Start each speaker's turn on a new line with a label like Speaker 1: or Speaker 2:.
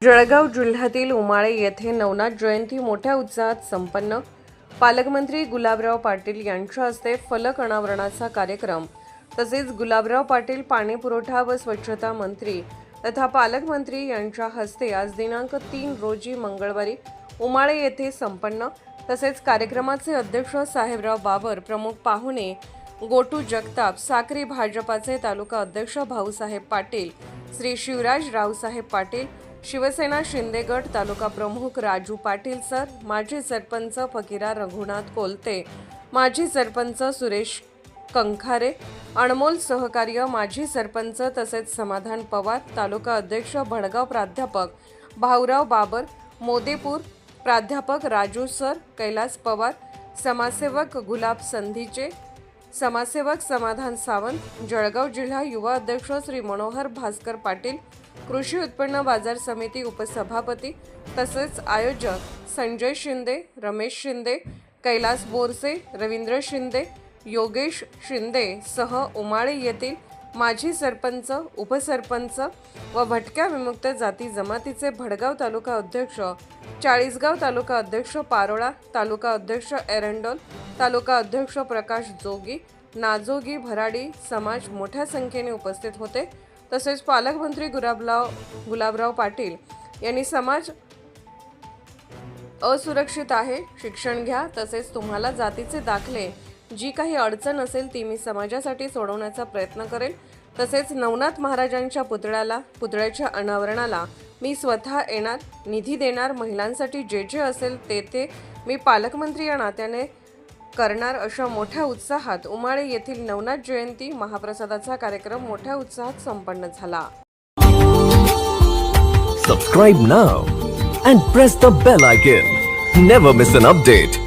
Speaker 1: जळगाव जिल्ह्यातील उमाळे येथे नवनाथ जयंती मोठ्या उत्साहात संपन्न। पालकमंत्री गुलाबराव पाटील यांच्या हस्ते फलक अनावरणाचा कार्यक्रम तसेच गुलाबराव पाटील पाणी पुरवठा व स्वच्छता मंत्री तथा पालकमंत्री यांच्या हस्ते आज दिनांक 3 रोजी मंगळवारी उमाळे येथे संपन्न। तसेच कार्यक्रमाचे अध्यक्ष साहेबराव बाबर, प्रमुख पाहुणे गोटू जगताप, साक्री भाजपाचे तालुका अध्यक्ष भाऊसाहेब पाटील, श्री शिवराज रावसाहेब पाटील, शिवसेना शिंदे गट तालुका प्रमुख राजू पाटील सर, माजी सरपंच फकीरा रघुनाथ कोलते, माजी सरपंच सुरेश कंखारे, अनमोल सहकार्य माजी सरपंच तसेच समाधान पवार, तालुका अध्यक्ष भडगाव प्राध्यापक भाऊराव बाबर, मोदेपूर प्राध्यापक राजू सर, कैलास पवार, समाजसेवक गुलाब संधीचे, समाजसेवक समाधान सावंत, जळगाव जिल्हा युवा अध्यक्ष श्री मनोहर भास्कर पाटील, कृषी उत्पन्न बाजार समिती उपसभापती तसेच आयोजक संजय शिंदे, रमेश शिंदे, कैलास बोरसे, रवींद्र शिंदे, योगेश शिंदे सह उमाळे येथील माजी सरपंच, उपसरपंच व भटक्या विमुक्त जाती जमातीचे भडगाव तालुका अध्यक्ष, चाळीसगाव तालुका अध्यक्ष पारोळा, तालुका अध्यक्ष एरंडोल, तालुका अध्यक्ष प्रकाश जोगी, नाजोगी भराडी समाज मोठ्या संख्येने उपस्थित होते। तसेच पालकमंत्री गुलाबराव पाटील यांनी समाज असुरक्षित आहे, शिक्षण घ्या, तसेच तुम्हाला जातीचे दाखले जी काही अडचण असेल ती मी समाजासाठी सोडवण्याचा प्रयत्न करेन। तसेच नवनाथ महाराजांच्या पुतळ्याच्या अनावरणाला मी स्वतः येणार, निधी देणार, महिलांसाठी जे असेल ते मी पालकमंत्री या नात्याने करणार। अशा मोठ्या उत्साहात उमाळे येथील नवनाथ जयंती महाप्रसादाचा कार्यक्रम मोठ्या उत्साहात संपन्न झाला।
Speaker 2: Subscribe now and press the bell icon. Never miss an update.